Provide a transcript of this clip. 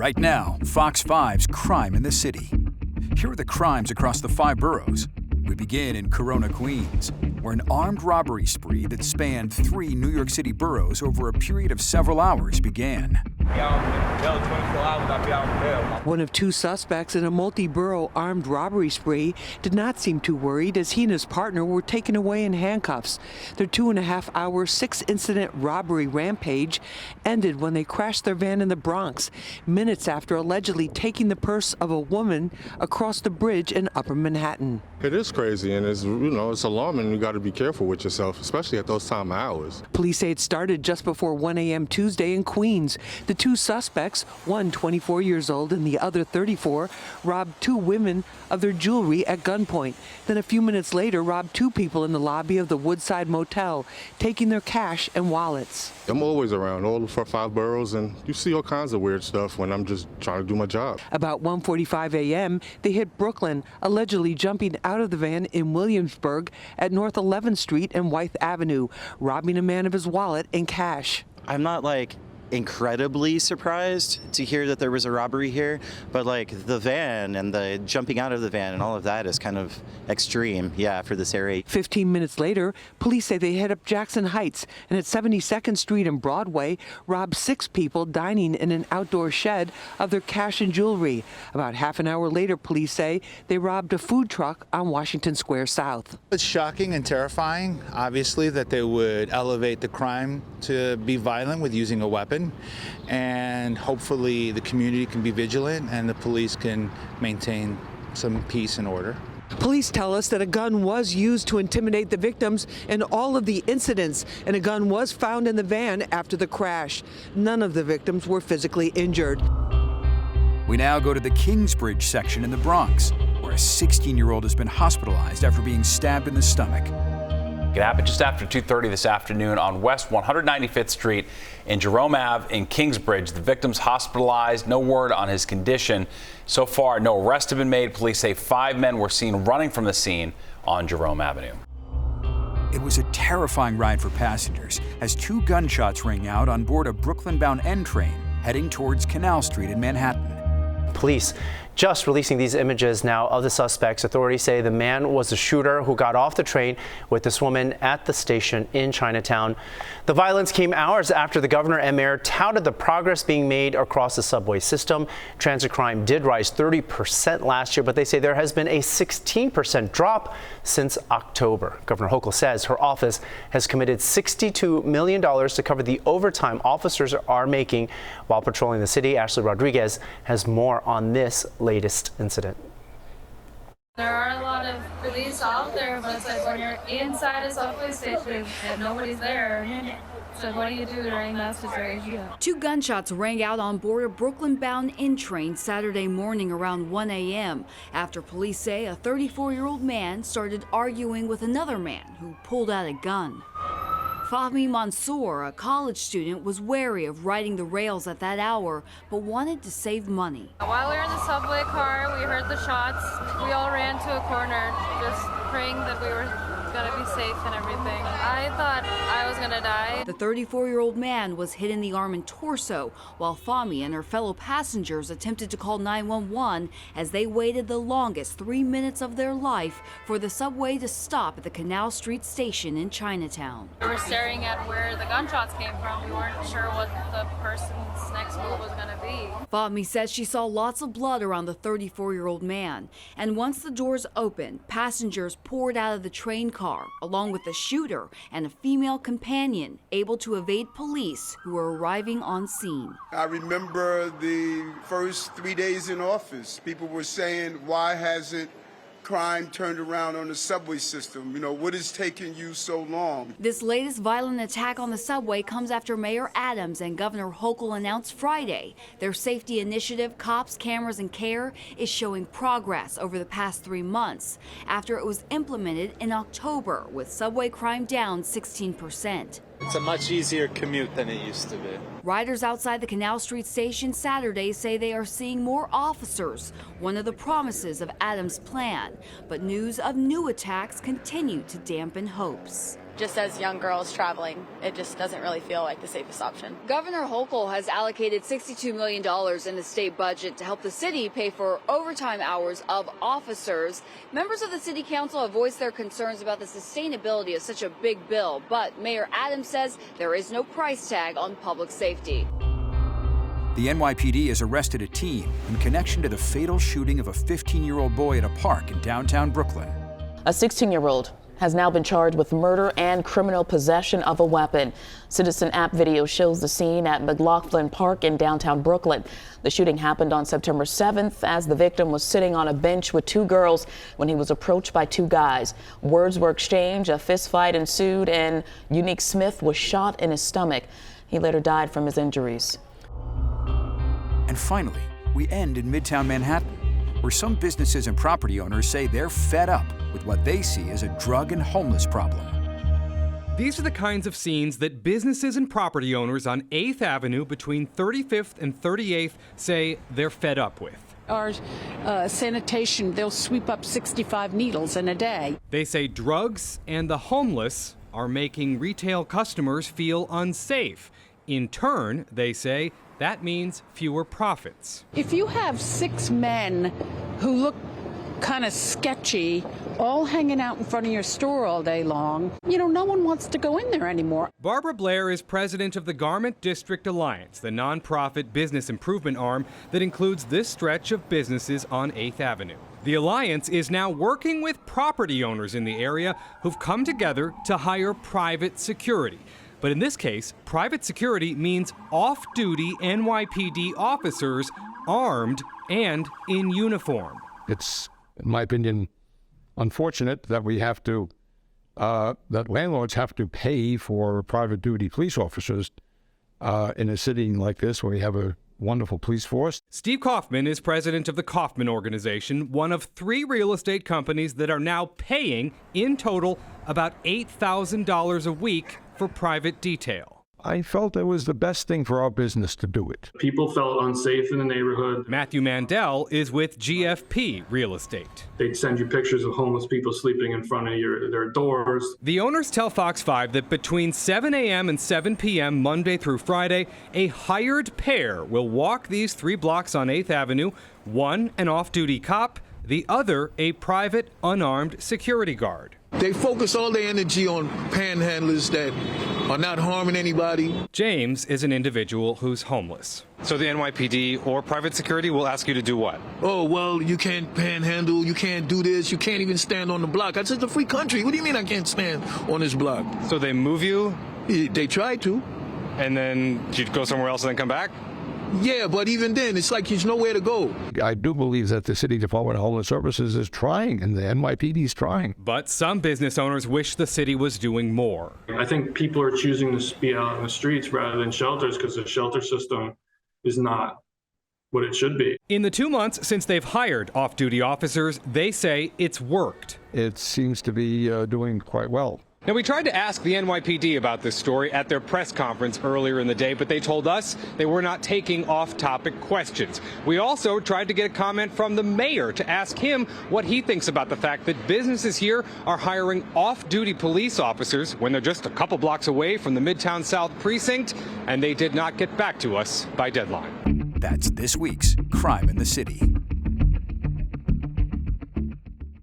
Right now, Fox 5's Crime in the City. Here are the crimes across the 5 boroughs. We begin in Corona, Queens, where an armed robbery spree that spanned 3 New York City boroughs over a period of several hours began. One of 2 suspects in a multi-borough armed robbery spree did not seem too worried as he and his partner were taken away in handcuffs. Their 2.5-hour, 6-incident robbery rampage ended when they crashed their van in the Bronx, minutes after allegedly taking the purse of a woman across the bridge in Upper Manhattan. It is crazy, and it's alarming. You got to be careful with yourself, especially at those time of hours. Police say it started just before 1 a.m. Tuesday in Queens. The 2 suspects, one 24 years old and the other 34, robbed 2 women of their jewelry at gunpoint. Then a few minutes later, robbed 2 people in the lobby of the Woodside Motel, taking their cash and wallets. I'm always around all 5 boroughs, and you see all kinds of weird stuff when I'm just trying to do my job. About 1:45 a.m., they hit Brooklyn, allegedly jumping out of the van in Williamsburg at North 11th Street and Wythe Avenue, robbing a man of his wallet and cash. I'm not incredibly surprised to hear that there was a robbery here, but the van and the jumping out of the van and all of that is kind of extreme, for this area. 15 minutes later, police say they hit up Jackson Heights and at 72nd Street and Broadway robbed 6 people dining in an outdoor shed of their cash and jewelry. About half an hour later, police say they robbed a food truck on Washington Square South. It's shocking and terrifying, obviously, that they would elevate the crime to be violent with using a weapon. And hopefully the community can be vigilant and the police can maintain some peace and order. Police tell us that a gun was used to intimidate the victims in all of the incidents, and a gun was found in the van after the crash. None of the victims were physically injured. We now go to the Kingsbridge section in the Bronx, where a 16-year-old has been hospitalized after being stabbed in the stomach. It happened just after 2:30 this afternoon on West 195th Street in Jerome Ave in Kingsbridge. The victim's hospitalized. No word on his condition. So far, no arrests have been made. Police say 5 men were seen running from the scene on Jerome Avenue. It was a terrifying ride for passengers as 2 gunshots rang out on board a Brooklyn-bound N train heading towards Canal Street in Manhattan. Police just releasing these images now of the suspects. Authorities say the man was the shooter who got off the train with this woman at the station in Chinatown. The violence came hours after the governor and mayor touted the progress being made across the subway system. Transit crime did rise 30% last year, but they say there has been a 16% drop since October. Governor Hochul says her office has committed $62 million to cover the overtime officers are making while patrolling the city. Ashley Rodriguez has more on this latest incident. There are a lot of police out there, but it's when you're inside a subway station and nobody's there. So what do you do during that situation? 2 gunshots rang out on board a Brooklyn-bound N train Saturday morning around 1 a.m. after police say a 34-year-old man started arguing with another man who pulled out a gun. Fahmi Mansour, a college student, was wary of riding the rails at that hour, but wanted to save money. While we were in the subway car, we heard the shots. We all ran to a corner, just praying that we were gonna be safe and everything. I thought I was gonna die. The 34-year-old man was hit in the arm and torso, while Fahmi and her fellow passengers attempted to call 911 as they waited the longest 3 minutes of their life for the subway to stop at the Canal Street station in Chinatown. We were staring at where the gunshots came from. We weren't sure what the person's next move was gonna be. Fahmi says she saw lots of blood around the 34-year-old man, and once the doors opened, passengers poured out of the train car, along with the shooter and a female companion, able to evade police who were arriving on scene. I remember the first 3 days in office, people were saying, why hasn't crime turned around on the subway system? What is taking you so long? This latest violent attack on the subway comes after Mayor Adams and Governor Hochul announced Friday their safety initiative, Cops, Cameras, and Care, is showing progress over the past 3 months after it was implemented in October, with subway crime down 16%. It's a much easier commute than it used to be. Riders outside the Canal Street station Saturday say they are seeing more officers, one of the promises of Adams' plan. But news of new attacks continue to dampen hopes. just as young girls traveling, it just doesn't really feel like the safest option. Governor Hochul has allocated $62 million in the state budget to help the city pay for overtime hours of officers. Members of the city council have voiced their concerns about the sustainability of such a big bill, but Mayor Adams says there is no price tag on public safety. The NYPD has arrested a teen in connection to the fatal shooting of a 15-year-old boy at a park in downtown Brooklyn. A 16-year-old has now been charged with murder and criminal possession of a weapon. Citizen app video shows the scene at McLaughlin Park in downtown Brooklyn. The shooting happened on September 7th as the victim was sitting on a bench with two girls when he was approached by two guys. Words were exchanged, a fist fight ensued, and Unique Smith was shot in his stomach. He later died from his injuries. And finally, we end in Midtown Manhattan, where some businesses and property owners say they're fed up with what they see as a drug and homeless problem. These are the kinds of scenes that businesses and property owners on 8th Avenue between 35th and 38th say they're fed up with. Our sanitation, they'll sweep up 65 needles in a day. They say drugs and the homeless are making retail customers feel unsafe. In turn, they say, that means fewer profits. If you have 6 men who look kind of sketchy, all hanging out in front of your store all day long, no one wants to go in there anymore. Barbara Blair is president of the Garment District Alliance, the nonprofit business improvement arm that includes this stretch of businesses on 8th Avenue. The Alliance is now working with property owners in the area who've come together to hire private security. But in this case, private security means off-duty NYPD officers armed and in uniform. It's, in my opinion, unfortunate that we have to, that landlords have to pay for private duty police officers in a city like this where we have a wonderful police force. Steve Kaufman is president of the Kaufman Organization, one of 3 real estate companies that are now paying, in total, about $8,000 a week for private detail. I felt it was the best thing for our business to do it. People felt unsafe in the neighborhood. Matthew Mandel is with GFP Real Estate. They'd send you pictures of homeless people sleeping in front of their doors. The owners tell Fox 5 that between 7 a.m. and 7 p.m. Monday through Friday, a hired pair will walk these 3 blocks on 8th Avenue, one an off-duty cop, the other a private unarmed security guard. They focus all their energy on panhandlers that are not harming anybody. James is an individual who's homeless. So the NYPD or private security will ask you to do what? Oh, well, you can't panhandle, you can't do this, you can't even stand on the block. I said, it's a free country. What do you mean I can't stand on this block? So they move you? They try to. And then you go somewhere else and then come back? Yeah, but even then, it's like there's nowhere to go. I do believe that the City Department of Homeless Services is trying, and the NYPD is trying. But some business owners wish the city was doing more. I think people are choosing to be out in the streets rather than shelters because the shelter system is not what it should be. In the 2 months since they've hired off-duty officers, they say it's worked. It seems to be doing quite well. Now, we tried to ask the NYPD about this story at their press conference earlier in the day, but they told us they were not taking off-topic questions. We also tried to get a comment from the mayor to ask him what he thinks about the fact that businesses here are hiring off-duty police officers when they're just a couple blocks away from the Midtown South precinct, and they did not get back to us by deadline. That's this week's Crime in the City.